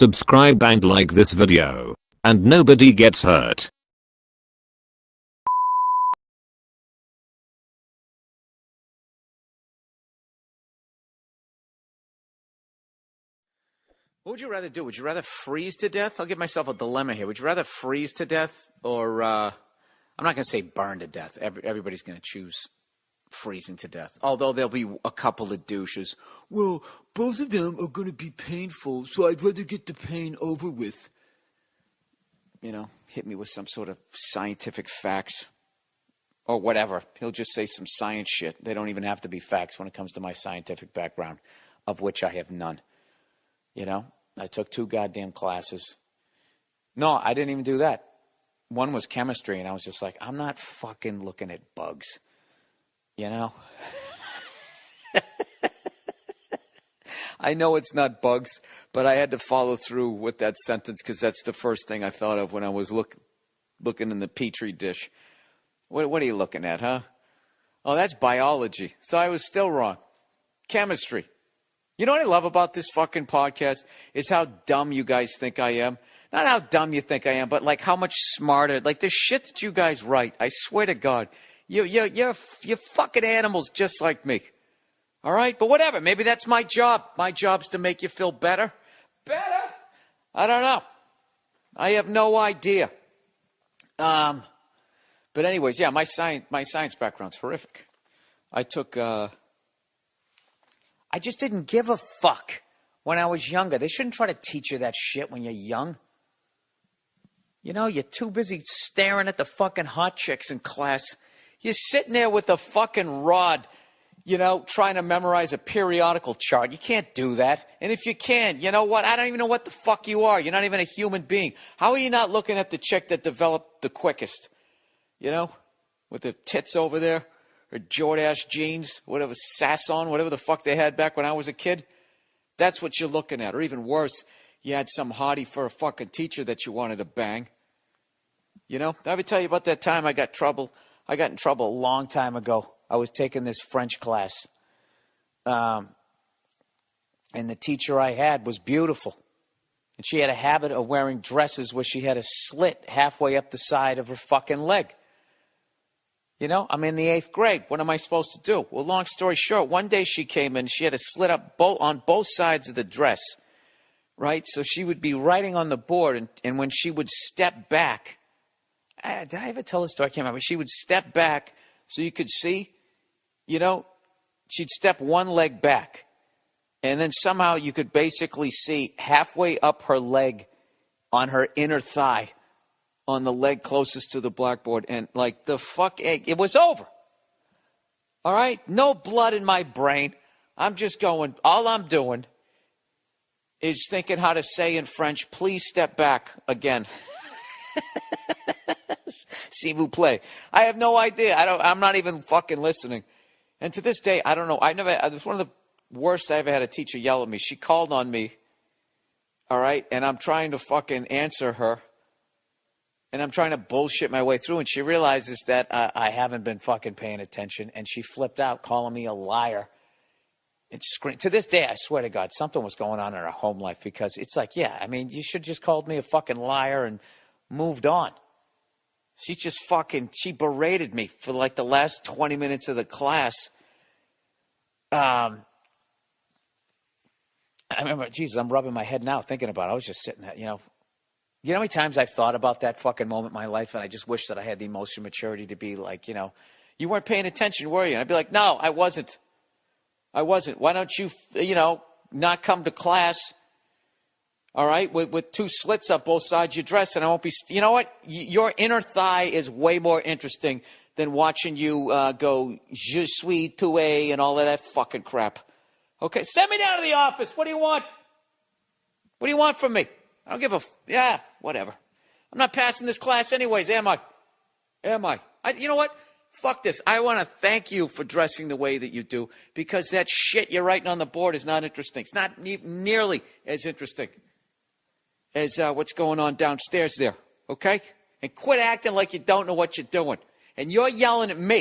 subscribe and like this video. And nobody gets hurt. What would you rather do? Would you rather freeze to death? I'll give myself a dilemma here. Would you rather freeze to death or, I'm not going to say burn to death. Everybody's going to choose freezing to death. Although there'll be a couple of douches. Well, both of them are going to be painful, so I'd rather get the pain over with. You know, hit me with some sort of scientific facts or whatever. He'll just say some science shit. They don't even have to be facts when it comes to my scientific background, of which I have none. You know, I took 2 goddamn classes. No, I didn't even do that. One was chemistry, and I was just like, I'm not fucking looking at bugs. You know? I know it's not bugs, but I had to follow through with that sentence because that's the first thing I thought of when I was looking in the Petri dish. What are you looking at, huh? Oh, that's biology. So I was still wrong. Chemistry. You know what I love about this fucking podcast is how dumb you guys think I am. Not how dumb you think I am, but like how much smarter. Like the shit that you guys write, I swear to God, you're fucking animals just like me. All right? But whatever. Maybe that's my job. My job's to make you feel better. Better? I don't know. I have no idea. But anyways, yeah, my science background's horrific. I took... I just didn't give a fuck when I was younger. They shouldn't try to teach you that shit when you're young. You know, you're too busy staring at the fucking hot chicks in class. You're sitting there with a fucking rod, you know, trying to memorize a periodical chart. You can't do that. And if you can, you know what? I don't even know what the fuck you are. You're not even a human being. How are you not looking at the chick that developed the quickest? You know, with the tits over there? Or Jordache jeans, whatever, Sasson, whatever the fuck they had back when I was a kid. That's what you're looking at. Or even worse, you had some hottie for a fucking teacher that you wanted to bang. You know, did I ever tell you about that time I got in trouble a long time ago. I was taking this French class. And the teacher I had was beautiful. And she had a habit of wearing dresses where she had a slit halfway up the side of her fucking leg. You know, I'm in the 8th grade. What am I supposed to do? Well, long story short, one day she came in. She had a slit up on both sides of the dress, right? So she would be writing on the board, and when she would step back, did I ever tell this story? I can't remember. She would step back so you could see, you know, she'd step one leg back, and then somehow you could basically see halfway up her leg on her inner thigh, on the leg closest to the blackboard, and like the fuck, it was over. All right? No blood in my brain. I'm just going, all I'm doing is thinking how to say in French, please step back again. S'il vous plaît. I have no idea. I'm not even fucking listening. And to this day, I don't know. It was one of the worst I ever had a teacher yell at me. She called on me. All right? And I'm trying to fucking answer her. And I'm trying to bullshit my way through, and she realizes that I haven't been fucking paying attention, and she flipped out, calling me a liar. And screamed. To this day, I swear to God, something was going on in her home life, because it's like, yeah, I mean, you should just called me a fucking liar and moved on. She berated me for like the last 20 minutes of the class. I remember, Jesus, I'm rubbing my head now thinking about it. I was just sitting there, you know. You know how many times I've thought about that fucking moment in my life, and I just wish that I had the emotional maturity to be like, you know, you weren't paying attention, were you? And I'd be like, no, I wasn't. Why don't you, you know, not come to class, all right, with 2 slits up both sides of your dress, and I won't be, you know what? Your inner thigh is way more interesting than watching you go, je suis tué and all of that fucking crap. Okay, send me down to the office. What do you want? What do you want from me? I don't give a... Yeah, whatever. I'm not passing this class anyways, am I? You know what? Fuck this. I want to thank you for dressing the way that you do, because that shit you're writing on the board is not interesting. It's not nearly as interesting as what's going on downstairs there, okay? And quit acting like you don't know what you're doing. And you're yelling at me.